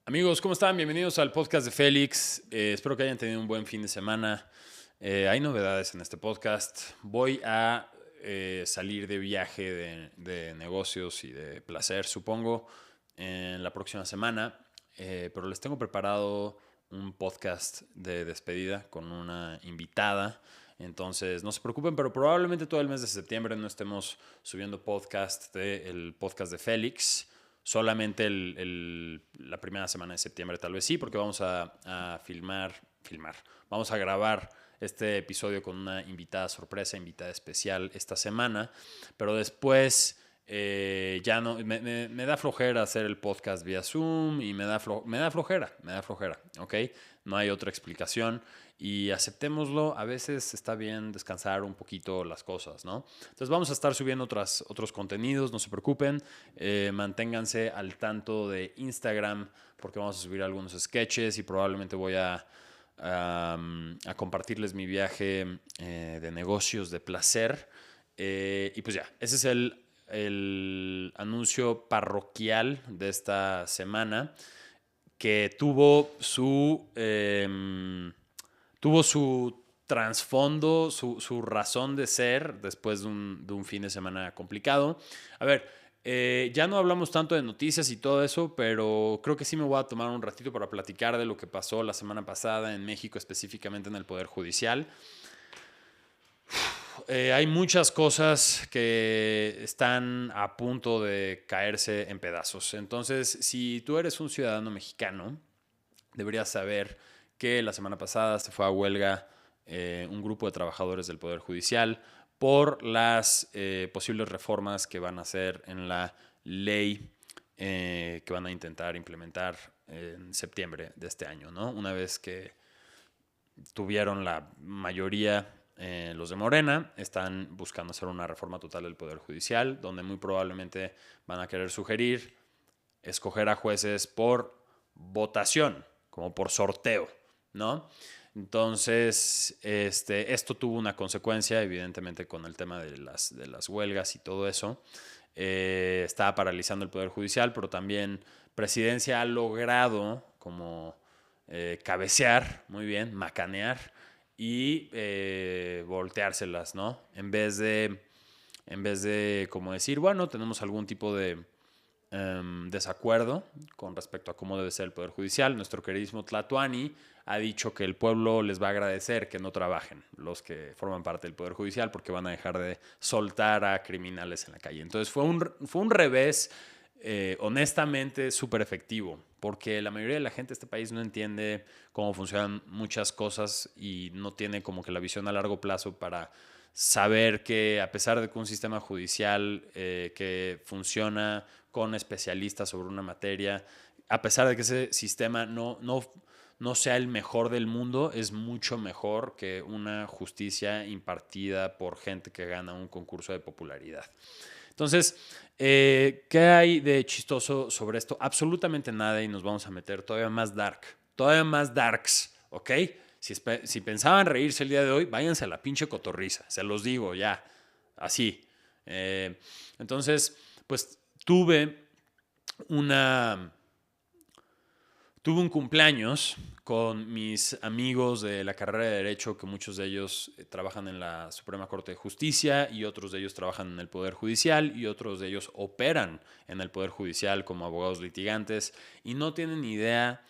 Amigos, ¿cómo están? Bienvenidos al podcast de Félix. Espero que hayan tenido un buen fin de semana. Hay novedades en este podcast. Voy a salir de viaje de negocios y de placer, supongo, en la próxima semana. Pero les tengo preparado un podcast de despedida con una invitada. Entonces, no se preocupen, pero probablemente todo el mes de septiembre no estemos subiendo el podcast de Félix. Solamente la primera semana de septiembre tal vez sí, porque vamos a filmar. Vamos a grabar este episodio con una invitada sorpresa, invitada especial esta semana, pero después ya no, me da flojera hacer el podcast vía Zoom y me da flojera, ¿ok? No hay otra explicación y aceptémoslo. A veces está bien descansar un poquito las cosas, ¿no? Entonces vamos a estar subiendo otros contenidos, no se preocupen. Manténganse al tanto de Instagram porque vamos a subir algunos sketches y probablemente voy a compartirles mi viaje de negocios de placer. Y pues ya, ese es el anuncio parroquial de esta semana que tuvo su trasfondo, su razón de ser después de un fin de semana complicado. A ver, ya no hablamos tanto de noticias y todo eso, pero creo que sí me voy a tomar un ratito para platicar de lo que pasó la semana pasada en México, específicamente en el Poder Judicial. Hay muchas cosas que están a punto de caerse en pedazos. Entonces, si tú eres un ciudadano mexicano, deberías saber que la semana pasada se fue a huelga un grupo de trabajadores del Poder Judicial por las posibles reformas que van a hacer en la ley que van a intentar implementar en septiembre de este año, ¿no? Una vez que tuvieron la mayoría los de Morena, están buscando hacer una reforma total del Poder Judicial, donde muy probablemente van a querer sugerir escoger a jueces por votación, como por sorteo, ¿no? Entonces, esto tuvo una consecuencia, evidentemente, con el tema de las huelgas y todo eso. Estaba paralizando el Poder Judicial, pero también Presidencia ha logrado como cabecear, muy bien, macanear y volteárselas, ¿no? En vez de como decir, bueno, tenemos algún tipo de desacuerdo con respecto a cómo debe ser el Poder Judicial. Nuestro queridísimo Tlatuani ha dicho que el pueblo les va a agradecer que no trabajen los que forman parte del Poder Judicial porque van a dejar de soltar a criminales en la calle. Entonces fue un revés honestamente súper efectivo, porque la mayoría de la gente de este país no entiende cómo funcionan muchas cosas y no tiene como que la visión a largo plazo para saber que a pesar de que un sistema judicial que funciona con especialistas sobre una materia, a pesar de que ese sistema no sea el mejor del mundo, es mucho mejor que una justicia impartida por gente que gana un concurso de popularidad. Entonces, ¿qué hay de chistoso sobre esto? Absolutamente nada y nos vamos a meter todavía más darks, ¿ok? Si pensaban reírse el día de hoy, váyanse a la pinche cotorriza, se los digo ya, así. Entonces, pues una, tuve un cumpleaños con mis amigos de la carrera de Derecho, que muchos de ellos trabajan en la Suprema Corte de Justicia y otros de ellos trabajan en el Poder Judicial y otros de ellos operan en el Poder Judicial como abogados litigantes y no tienen ni idea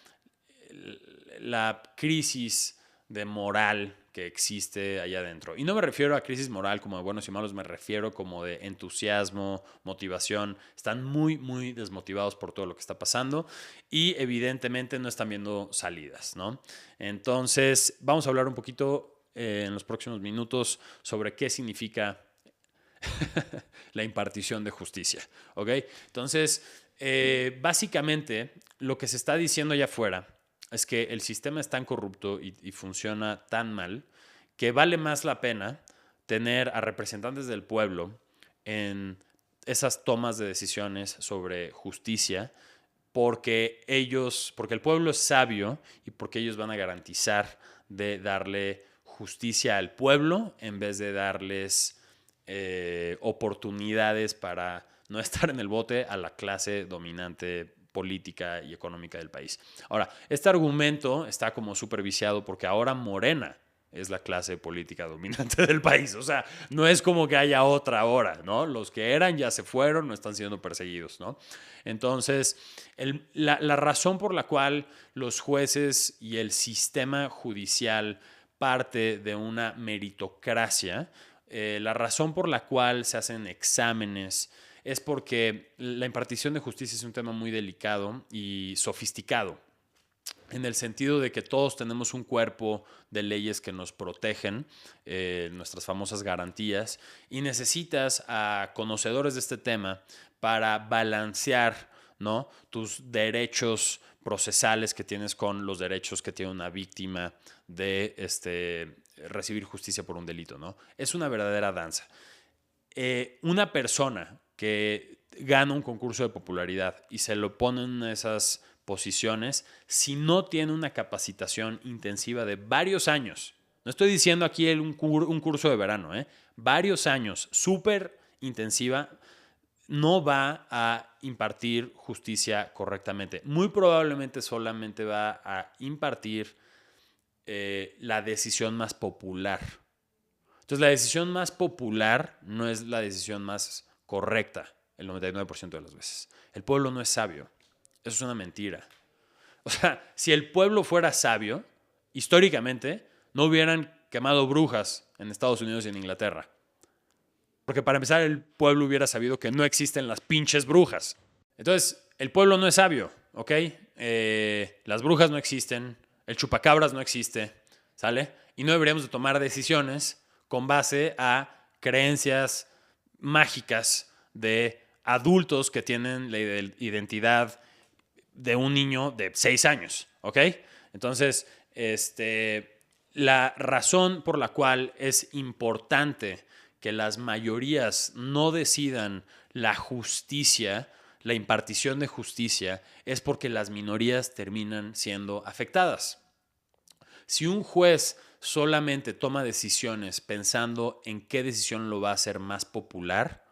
la crisis de moral que existe allá adentro. Y no me refiero a crisis moral como de buenos y malos, me refiero como de entusiasmo, motivación. Están muy, muy desmotivados por todo lo que está pasando y evidentemente no están viendo salidas, ¿no? Entonces, vamos a hablar un poquito en los próximos minutos sobre qué significa la impartición de justicia, ¿ok? Entonces, básicamente, lo que se está diciendo allá afuera es que el sistema es tan corrupto y funciona tan mal que vale más la pena tener a representantes del pueblo en esas tomas de decisiones sobre justicia porque el pueblo es sabio y porque ellos van a garantizar de darle justicia al pueblo en vez de darles oportunidades para no estar en el bote a la clase dominante política y económica del país. Ahora, este argumento está como súper viciado porque ahora Morena es la clase política dominante del país. O sea, no es como que haya otra ahora, ¿no? Los que eran ya se fueron, no están siendo perseguidos, ¿no? Entonces, la razón por la cual los jueces y el sistema judicial parte de una meritocracia, la razón por la cual se hacen exámenes es porque la impartición de justicia es un tema muy delicado y sofisticado, en el sentido de que todos tenemos un cuerpo de leyes que nos protegen, nuestras famosas garantías, y necesitas a conocedores de este tema para balancear, ¿no?, tus derechos procesales que tienes con los derechos que tiene una víctima de recibir justicia por un delito, ¿no? Es una verdadera danza. Una persona que gana un concurso de popularidad y se lo pone en esas posiciones, si no tiene una capacitación intensiva de varios años, no estoy diciendo aquí un curso de verano, varios años, súper intensiva, no va a impartir justicia correctamente. Muy probablemente solamente va a impartir la decisión más popular. Entonces, la decisión más popular no es la decisión más correcta el 99% de las veces. El pueblo no es sabio. Eso es una mentira. O sea, si el pueblo fuera sabio, históricamente no hubieran quemado brujas en Estados Unidos y en Inglaterra. Porque para empezar, el pueblo hubiera sabido que no existen las pinches brujas. Entonces, el pueblo no es sabio, ¿ok? Las brujas no existen, el chupacabras no existe, ¿sale? Y no deberíamos de tomar decisiones con base a creencias mágicas de adultos que tienen la identidad de un niño de 6 años, ¿ok? Entonces, la razón por la cual es importante que las mayorías no decidan la justicia, la impartición de justicia, es porque las minorías terminan siendo afectadas. Si un juez solamente toma decisiones pensando en qué decisión lo va a hacer más popular,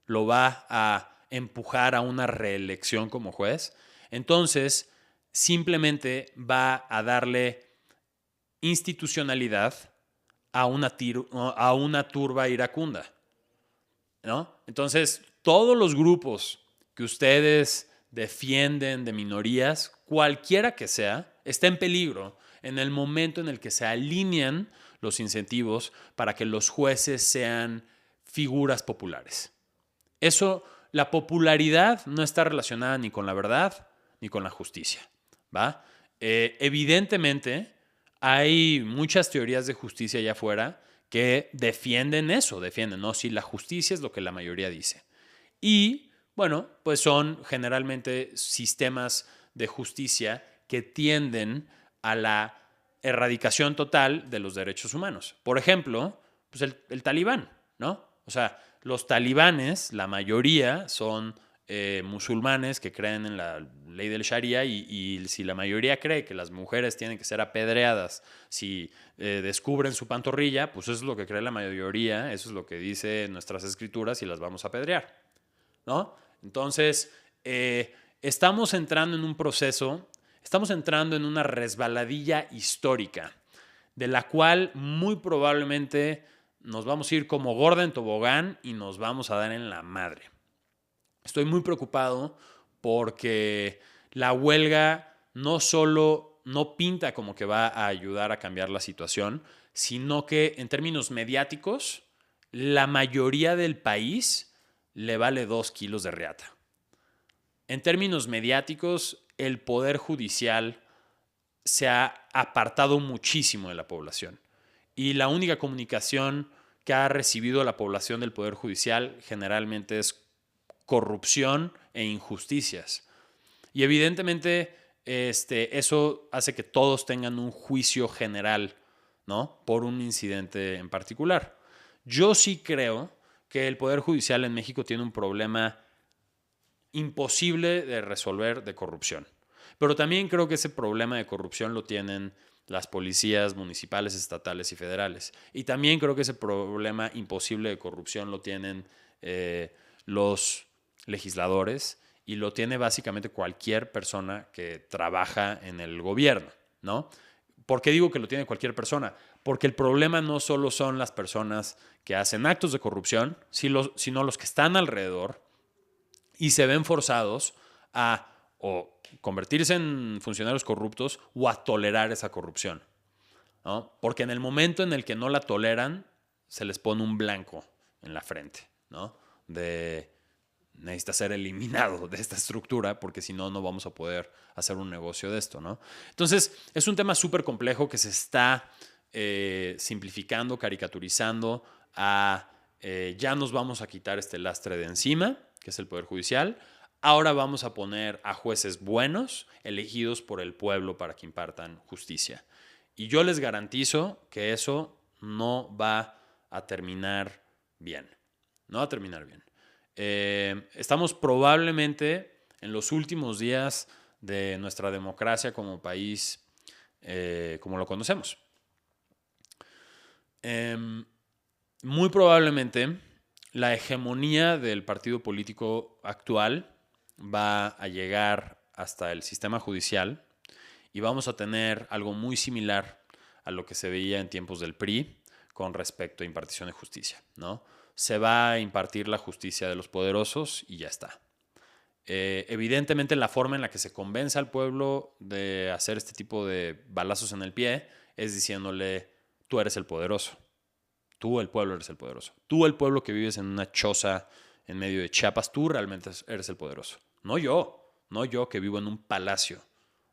lo va a empujar a una reelección como juez, entonces simplemente va a darle institucionalidad a una turba iracunda, ¿no? Entonces, todos los grupos que ustedes defienden de minorías, cualquiera que sea, está en peligro en el momento en el que se alinean los incentivos para que los jueces sean figuras populares. Eso, la popularidad no está relacionada ni con la verdad ni con la justicia, ¿va? Evidentemente, hay muchas teorías de justicia allá afuera que defienden eso, ¿no? Si la justicia es lo que la mayoría dice. Y, bueno, pues son generalmente sistemas de justicia que tienden a la erradicación total de los derechos humanos. Por ejemplo, pues el talibán, ¿no? O sea, los talibanes, la mayoría son musulmanes que creen en la ley del Sharia y si la mayoría cree que las mujeres tienen que ser apedreadas si descubren su pantorrilla, pues eso es lo que cree la mayoría, eso es lo que dice nuestras escrituras y las vamos a apedrear, ¿no? Entonces, estamos entrando en un proceso, estamos entrando en una resbaladilla histórica de la cual muy probablemente nos vamos a ir como gorda en tobogán y nos vamos a dar en la madre. Estoy muy preocupado porque la huelga no solo no pinta como que va a ayudar a cambiar la situación, sino que en términos mediáticos, la mayoría del país le vale 2 kilos de reata. En términos mediáticos, el Poder Judicial se ha apartado muchísimo de la población. Y la única comunicación que ha recibido la población del Poder Judicial generalmente es corrupción e injusticias. Y evidentemente eso hace que todos tengan un juicio general, ¿no?, por un incidente en particular. Yo sí creo que el Poder Judicial en México tiene un problema imposible de resolver de corrupción. Pero también creo que ese problema de corrupción lo tienen las policías municipales, estatales y federales. Y también creo que ese problema imposible de corrupción lo tienen los legisladores y lo tiene básicamente cualquier persona que trabaja en el gobierno, ¿no? ¿Por qué digo que lo tiene cualquier persona? Porque el problema no solo son las personas que hacen actos de corrupción, sino los que están alrededor y se ven forzados a o convertirse en funcionarios corruptos o a tolerar esa corrupción, ¿no? Porque en el momento en el que no la toleran, se les pone un blanco en la frente, ¿no? Necesita ser eliminado de esta estructura porque si no, no vamos a poder hacer un negocio de esto, ¿no? Entonces, es un tema súper complejo que se está simplificando, caricaturizando a ya nos vamos a quitar este lastre de encima, que es el Poder Judicial. Ahora vamos a poner a jueces buenos, elegidos por el pueblo para que impartan justicia. Y yo les garantizo que eso no va a terminar bien. No va a terminar bien. Estamos probablemente en los últimos días de nuestra democracia como país, como lo conocemos. Muy probablemente la hegemonía del partido político actual va a llegar hasta el sistema judicial y vamos a tener algo muy similar a lo que se veía en tiempos del PRI con respecto a impartición de justicia, ¿no? Se va a impartir la justicia de los poderosos y ya está. Evidentemente la forma en la que se convence al pueblo de hacer este tipo de balazos en el pie es diciéndole, tú eres el poderoso. Tú, el pueblo, eres el poderoso. Tú, el pueblo que vives en una choza en medio de Chiapas, tú realmente eres el poderoso. No yo que vivo en un palacio,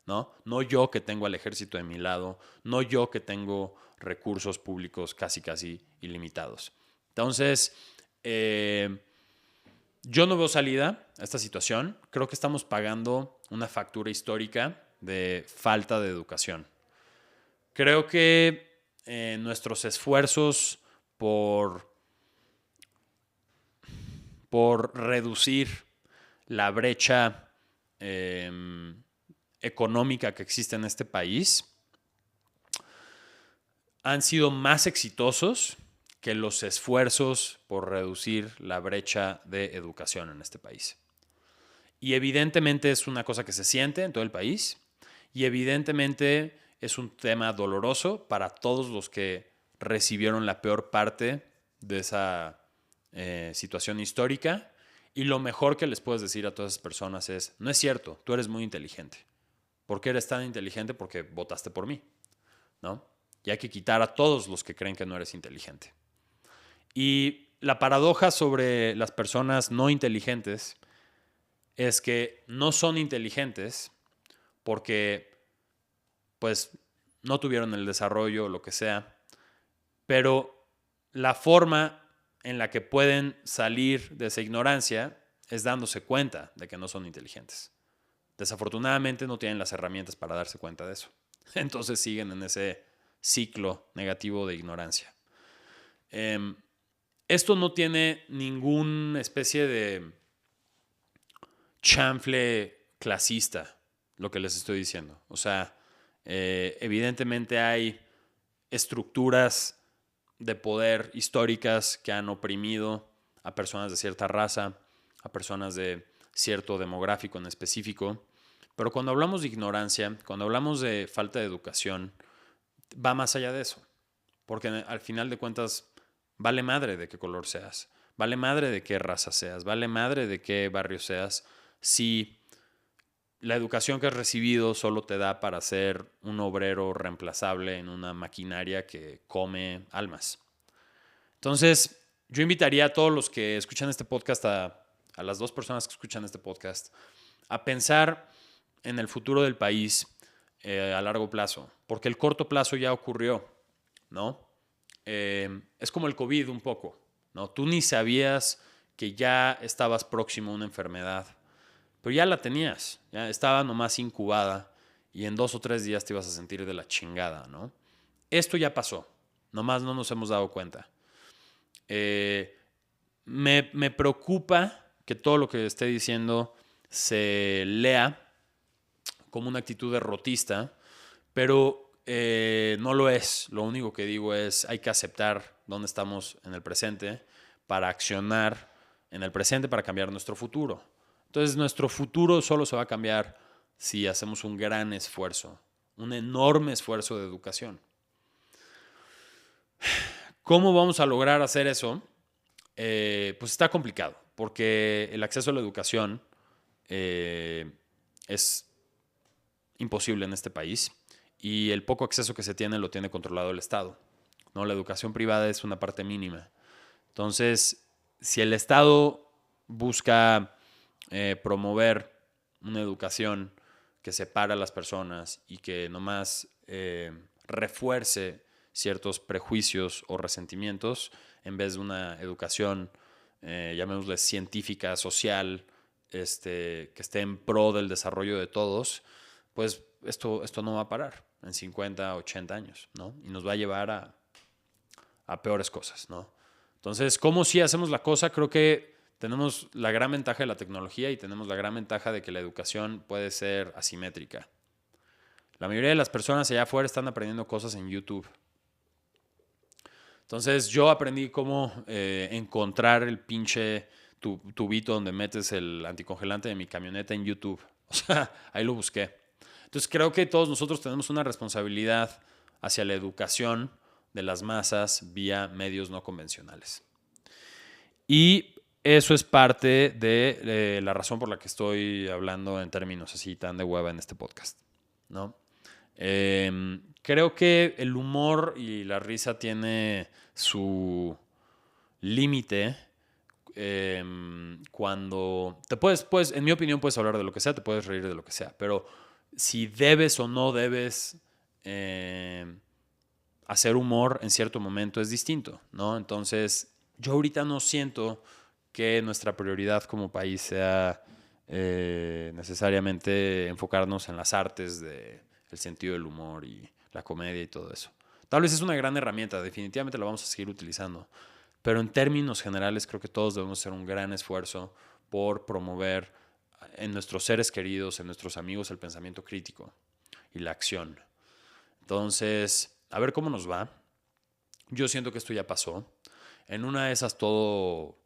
¿no? No yo que tengo al ejército de mi lado, no yo que tengo recursos públicos casi ilimitados. Entonces, yo no veo salida a esta situación. Creo que estamos pagando una factura histórica de falta de educación. Creo que nuestros esfuerzos por reducir la brecha económica que existe en este país han sido más exitosos que los esfuerzos por reducir la brecha de educación en este país. Y evidentemente es una cosa que se siente en todo el país y evidentemente es un tema doloroso para todos los que recibieron la peor parte de esa situación histórica. Y lo mejor que les puedes decir a todas esas personas es, no es cierto, tú eres muy inteligente. ¿Por qué eres tan inteligente? Porque votaste por mí, ¿no? Y hay que quitar a todos los que creen que no eres inteligente. Y la paradoja sobre las personas no inteligentes es que no son inteligentes porque pues no tuvieron el desarrollo o lo que sea, pero la forma en la que pueden salir de esa ignorancia es dándose cuenta de que no son inteligentes. Desafortunadamente no tienen las herramientas para darse cuenta de eso. Entonces siguen en ese ciclo negativo de ignorancia. Esto no tiene ninguna especie de chanfle clasista, lo que les estoy diciendo. O sea, evidentemente hay estructuras de poder históricas que han oprimido a personas de cierta raza, a personas de cierto demográfico en específico. Pero cuando hablamos de ignorancia, cuando hablamos de falta de educación, va más allá de eso. Porque al final de cuentas, vale madre de qué color seas, vale madre de qué raza seas, vale madre de qué barrio seas, si la educación que has recibido solo te da para ser un obrero reemplazable en una maquinaria que come almas. Entonces, yo invitaría a todos los que escuchan este podcast, a las dos personas que escuchan este podcast, a pensar en el futuro del país a largo plazo, porque el corto plazo ya ocurrió, ¿no? Es como el COVID un poco, ¿no? Tú ni sabías que ya estabas próximo a una enfermedad, pero ya la tenías, ya estaba nomás incubada y en 2 o 3 días te ibas a sentir de la chingada, ¿no? Esto ya pasó, nomás no nos hemos dado cuenta. Me preocupa que todo lo que esté diciendo se lea como una actitud derrotista, pero no lo es. Lo único que digo es hay que aceptar dónde estamos en el presente para accionar en el presente para cambiar nuestro futuro. Entonces nuestro futuro solo se va a cambiar si hacemos un gran esfuerzo, un enorme esfuerzo de educación. ¿Cómo vamos a lograr hacer eso? Pues está complicado, porque el acceso a la educación es imposible en este país y el poco acceso que se tiene lo tiene controlado el Estado, ¿no? La educación privada es una parte mínima. Entonces, si el Estado busca promover una educación que separa a las personas y que nomás refuerce ciertos prejuicios o resentimientos en vez de una educación, llamémosle científica, social, que esté en pro del desarrollo de todos, pues esto no va a parar en 50, 80 años, ¿no? Y nos va a llevar a peores cosas, ¿no? Entonces, ¿cómo si hacemos la cosa? Creo que tenemos la gran ventaja de la tecnología y tenemos la gran ventaja de que la educación puede ser asimétrica. La mayoría de las personas allá afuera están aprendiendo cosas en YouTube. Entonces, yo aprendí cómo encontrar el pinche tubito donde metes el anticongelante de mi camioneta en YouTube. O sea, ahí lo busqué. Entonces, creo que todos nosotros tenemos una responsabilidad hacia la educación de las masas vía medios no convencionales. Y eso es parte de la razón por la que estoy hablando en términos así tan de hueva en este podcast, ¿no? Creo que el humor y la risa tiene su límite cuando te puedes, en mi opinión, puedes hablar de lo que sea, te puedes reír de lo que sea, pero si debes o no debes hacer humor en cierto momento es distinto, ¿no? Entonces, yo ahorita no siento que nuestra prioridad como país sea necesariamente enfocarnos en las artes del sentido del humor y la comedia y todo eso. Tal vez es una gran herramienta, definitivamente la vamos a seguir utilizando, pero en términos generales creo que todos debemos hacer un gran esfuerzo por promover en nuestros seres queridos, en nuestros amigos, el pensamiento crítico y la acción. Entonces, a ver cómo nos va. Yo siento que esto ya pasó. En una de esas todo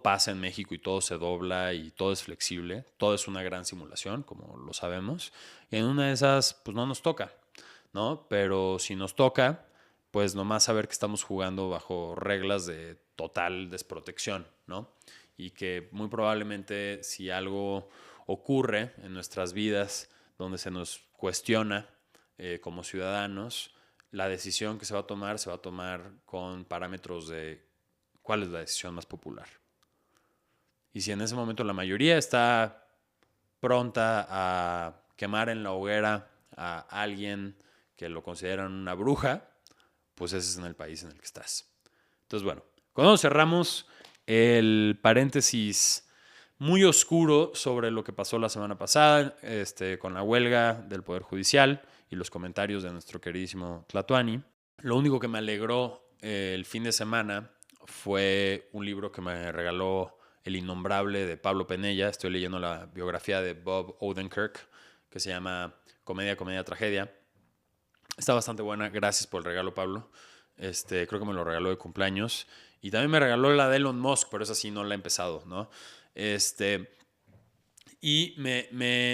pasa en México y todo se dobla y todo es flexible. Todo es una gran simulación, como lo sabemos. Y en una de esas, pues no nos toca, ¿no? Pero si nos toca, pues nomás saber que estamos jugando bajo reglas de total desprotección, ¿no? Y que muy probablemente si algo ocurre en nuestras vidas donde se nos cuestiona como ciudadanos, la decisión que se va a tomar con parámetros de cuál es la decisión más popular. Y si en ese momento la mayoría está pronta a quemar en la hoguera a alguien que lo consideran una bruja, pues ese es en el país en el que estás. Entonces, bueno, cuando cerramos el paréntesis muy oscuro sobre lo que pasó la semana pasada con la huelga del Poder Judicial y los comentarios de nuestro queridísimo Tlatuani, lo único que me alegró el fin de semana fue un libro que me regaló El Innombrable de Pablo Penella. Estoy leyendo la biografía de Bob Odenkirk, que se llama Comedia, Comedia, Tragedia. Está bastante buena. Gracias por el regalo, Pablo. Creo que me lo regaló de cumpleaños. Y también me regaló la de Elon Musk, pero esa sí no la he empezado, ¿no? Y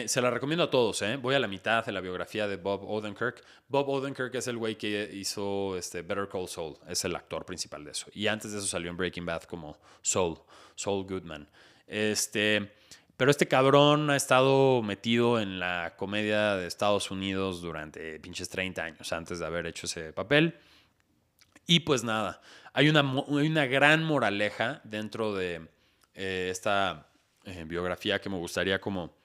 se la recomiendo a todos, ¿eh? Voy a la mitad de la biografía de Bob Odenkirk. Bob Odenkirk es el güey que hizo Better Call Saul. Es el actor principal de eso. Y antes de eso salió en Breaking Bad como Saul Goodman. Pero este cabrón ha estado metido en la comedia de Estados Unidos durante pinches 30 años antes de haber hecho ese papel. Y pues nada, hay una gran moraleja dentro de esta biografía que me gustaría como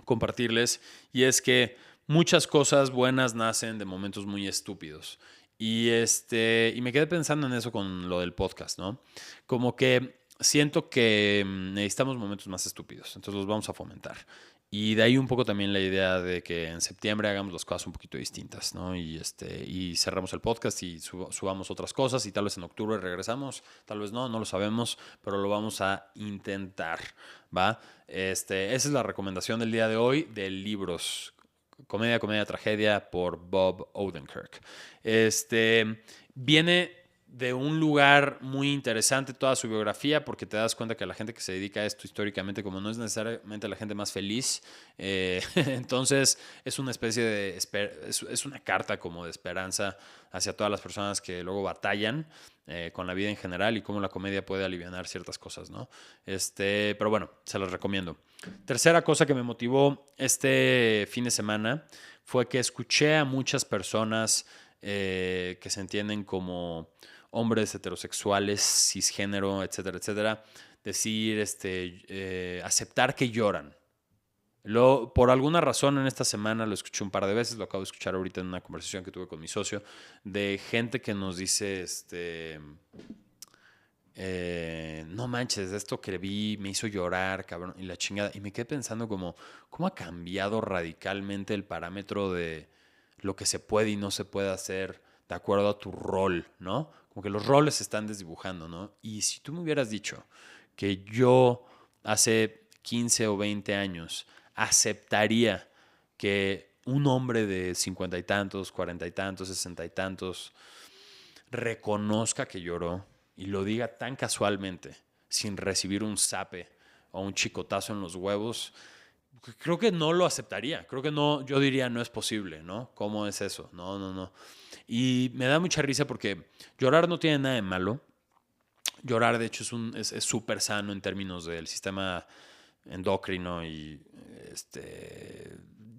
compartirles, y es que muchas cosas buenas nacen de momentos muy estúpidos. Y me quedé pensando en eso con lo del podcast, ¿no? Como que siento que necesitamos momentos más estúpidos, entonces los vamos a fomentar. Y de ahí un poco también la idea de que en septiembre hagamos las cosas un poquito distintas, ¿no? Y cerramos el podcast y subamos otras cosas y tal vez en octubre regresamos, tal vez no lo sabemos, pero lo vamos a intentar, ¿va? Esa es la recomendación del día de hoy de libros. Comedia, Comedia, Tragedia por Bob Odenkirk. Viene de un lugar muy interesante toda su biografía, porque te das cuenta que la gente que se dedica a esto históricamente, como no es necesariamente la gente más feliz, entonces es una especie de, es una carta como de esperanza hacia todas las personas que luego batallan con la vida en general y cómo la comedia puede alivianar ciertas cosas, ¿no? Pero bueno, se los recomiendo. Tercera cosa que me motivó este fin de semana fue que escuché a muchas personas que se entienden como hombres heterosexuales, cisgénero, etcétera, etcétera, decir, aceptar que lloran. Por alguna razón en esta semana lo escuché un par de veces, lo acabo de escuchar ahorita en una conversación que tuve con mi socio, de gente que nos dice, no manches, esto que vi me hizo llorar, cabrón, y la chingada. Y me quedé pensando como, ¿cómo ha cambiado radicalmente el parámetro de lo que se puede y no se puede hacer de acuerdo a tu rol, ¿no? Como que los roles se están desdibujando, ¿no? Y si tú me hubieras dicho que yo hace 15 o 20 años aceptaría que un hombre de 50 y tantos, 40 y tantos, 60 y tantos reconozca que lloró y lo diga tan casualmente, sin recibir un zape o un chicotazo en los huevos, creo que no lo aceptaría. Creo que no, yo diría no es posible, ¿no? ¿Cómo es eso? No, no, no. Y me da mucha risa porque llorar no tiene nada de malo. Llorar, de hecho, es súper sano en términos del sistema endocrino y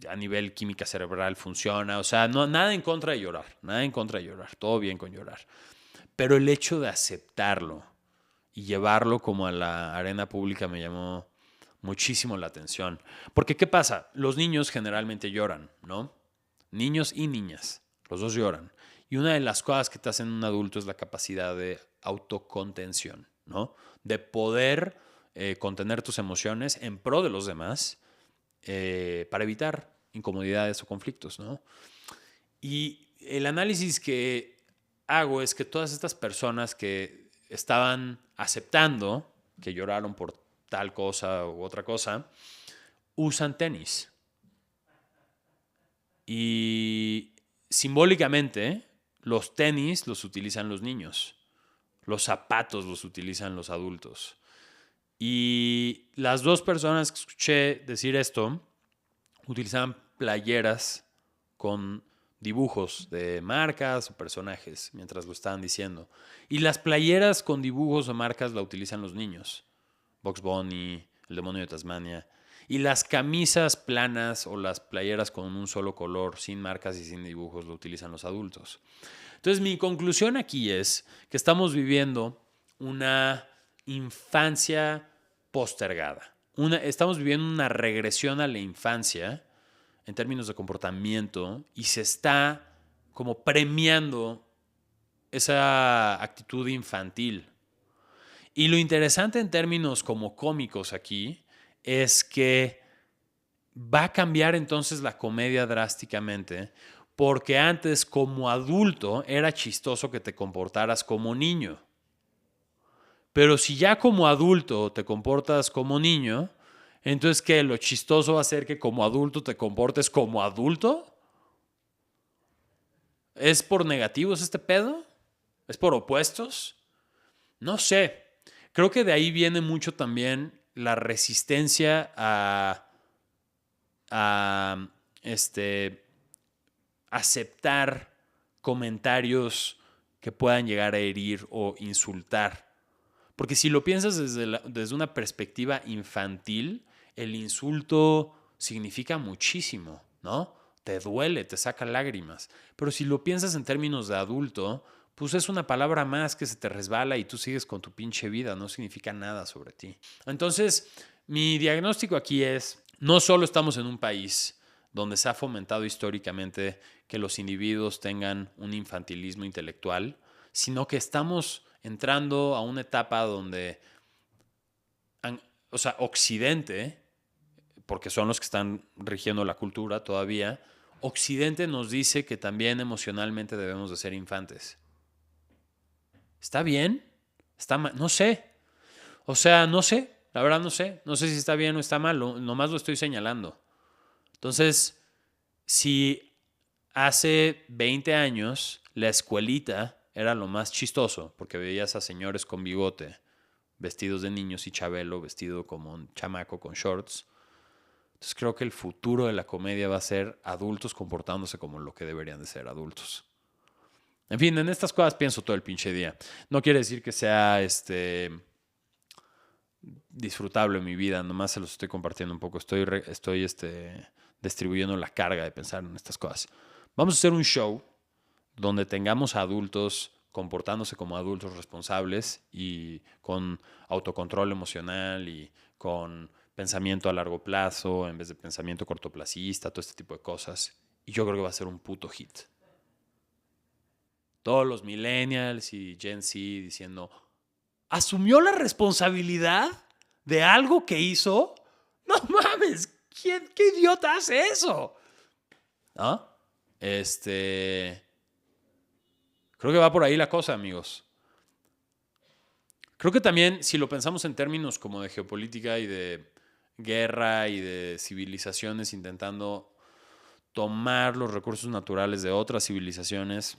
a nivel química cerebral funciona. O sea, no, nada en contra de llorar, nada en contra de llorar, todo bien con llorar. Pero el hecho de aceptarlo y llevarlo como a la arena pública me llamó muchísimo la atención. Porque, ¿qué pasa? Los niños generalmente lloran, ¿no? Niños y niñas, los dos lloran. Y una de las cosas que te hacen un adulto es la capacidad de autocontención, ¿no? De poder contener tus emociones en pro de los demás para evitar incomodidades o conflictos, ¿no? Y el análisis que hago es que todas estas personas que estaban aceptando que lloraron por tal cosa u otra cosa, usan tenis. Y simbólicamente, los tenis los utilizan los niños, los zapatos los utilizan los adultos. Y las dos personas que escuché decir esto utilizaban playeras con dibujos de marcas o personajes mientras lo estaban diciendo. Y las playeras con dibujos o marcas la utilizan los niños. Bugs Bunny, el demonio de Tasmania. Y las camisas planas o las playeras con un solo color, sin marcas y sin dibujos, lo utilizan los adultos. Entonces, mi conclusión aquí es que estamos viviendo una infancia postergada. Estamos viviendo una regresión a la infancia en términos de comportamiento y se está como premiando esa actitud infantil. Y lo interesante en términos como cómicos aquí es que va a cambiar entonces la comedia drásticamente, porque antes como adulto era chistoso que te comportaras como niño. Pero si ya como adulto te comportas como niño, entonces ¿qué? ¿Lo chistoso va a ser que como adulto te comportes como adulto? ¿Es por negativos este pedo? ¿Es por opuestos? No sé. Creo que de ahí viene mucho también la resistencia a aceptar comentarios que puedan llegar a herir o insultar. Porque si lo piensas desde una perspectiva infantil, el insulto significa muchísimo, ¿no? Te duele, te saca lágrimas. Pero si lo piensas en términos de adulto, pues es una palabra más que se te resbala y tú sigues con tu pinche vida, no significa nada sobre ti. Entonces, mi diagnóstico aquí es, no solo estamos en un país donde se ha fomentado históricamente que los individuos tengan un infantilismo intelectual, sino que estamos entrando a una etapa donde, o sea, Occidente, porque son los que están rigiendo la cultura todavía, Occidente nos dice que también emocionalmente debemos de ser infantes. ¿Está bien? ¿Está mal? No sé. O sea, no sé. La verdad no sé. No sé si está bien o está mal. Nomás lo estoy señalando. Entonces, si hace 20 años la escuelita era lo más chistoso, porque veías a señores con bigote, vestidos de niños, y Chabelo vestido como un chamaco con shorts. Entonces creo que el futuro de la comedia va a ser adultos comportándose como lo que deberían de ser adultos. En fin, en estas cosas pienso todo el pinche día. No quiere decir que sea disfrutable mi vida, nomás se los estoy compartiendo un poco. Estoy distribuyendo la carga de pensar en estas cosas. Vamos a hacer un show donde tengamos a adultos comportándose como adultos responsables y con autocontrol emocional y con pensamiento a largo plazo en vez de pensamiento cortoplacista, todo este tipo de cosas. Y yo creo que va a ser un puto hit. Todos los millennials y Gen Z diciendo, ¿asumió la responsabilidad de algo que hizo? No mames, ¿qué idiota hace eso? ¿No? Creo que va por ahí la cosa, amigos. Creo que también, si lo pensamos en términos como de geopolítica y de guerra y de civilizaciones intentando tomar los recursos naturales de otras civilizaciones,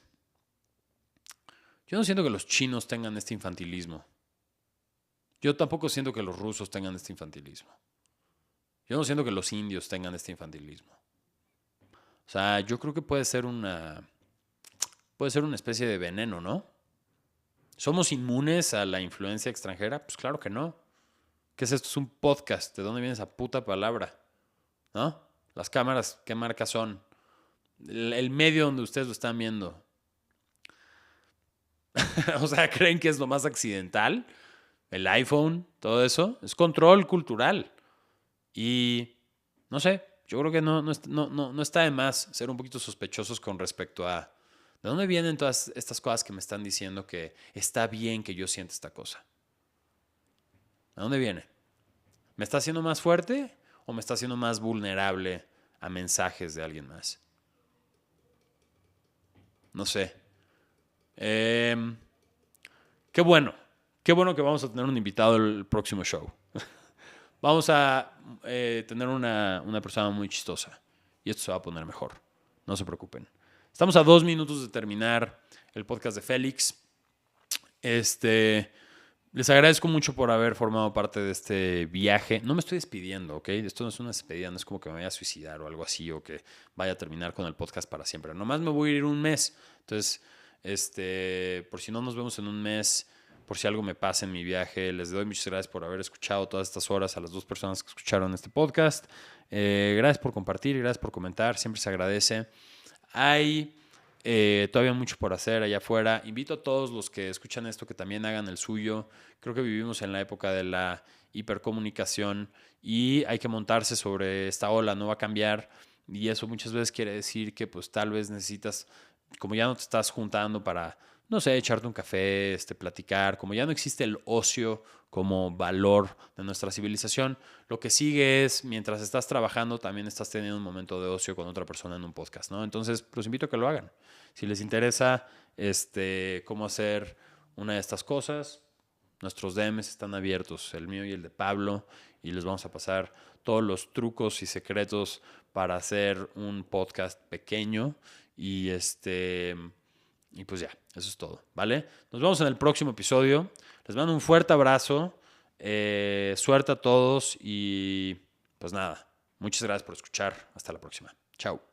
yo no siento que los chinos tengan este infantilismo. Yo tampoco siento que los rusos tengan este infantilismo. Yo no siento que los indios tengan este infantilismo. O sea, yo creo que puede ser una especie de veneno, ¿no? ¿Somos inmunes a la influencia extranjera? Pues claro que no. ¿Qué es esto? Es un podcast. ¿De dónde viene esa puta palabra? ¿No? Las cámaras, ¿qué marcas son? El medio donde ustedes lo están viendo. O sea, ¿creen que es lo más accidental? El iPhone, todo eso. Es control cultural. Y no sé, yo creo que no está de más ser un poquito sospechosos con respecto a ¿de dónde vienen todas estas cosas que me están diciendo que está bien que yo sienta esta cosa? ¿De dónde viene? ¿Me está haciendo más fuerte o me está haciendo más vulnerable a mensajes de alguien más? No sé. Qué bueno. Qué bueno que vamos a tener un invitado el próximo show. Vamos a tener una persona muy chistosa. Y esto se va a poner mejor. No se preocupen. Estamos a 2 minutos de terminar el podcast de Félix. Les agradezco mucho por haber formado parte de este viaje. No me estoy despidiendo, ¿ok? Esto no es una despedida, no es como que me vaya a suicidar o algo así, o que vaya a terminar con el podcast para siempre. Nomás me voy a ir un mes. Entonces, por si no nos vemos en un mes, por si algo me pasa en mi viaje, les doy muchas gracias por haber escuchado todas estas horas a las 2 personas que escucharon este podcast. Gracias por compartir, gracias por comentar, siempre se agradece. Hay todavía mucho por hacer allá afuera. Invito a todos los que escuchan esto que también hagan el suyo. Creo que vivimos en la época de la hipercomunicación y hay que montarse sobre esta ola, no va a cambiar. Y eso muchas veces quiere decir que pues tal vez necesitas, como ya no te estás juntando para, no sé, echarte un café, platicar, como ya no existe el ocio como valor de nuestra civilización, lo que sigue es, mientras estás trabajando, también estás teniendo un momento de ocio con otra persona en un podcast, ¿no? Entonces, los invito a que lo hagan. Si les interesa cómo hacer una de estas cosas, nuestros DMs están abiertos, el mío y el de Pablo, y les vamos a pasar todos los trucos y secretos para hacer un podcast pequeño y y pues ya, eso es todo, ¿vale? Nos vemos en el próximo episodio. Les mando un fuerte abrazo. Suerte a todos y pues nada, muchas gracias por escuchar. Hasta la próxima. Chao.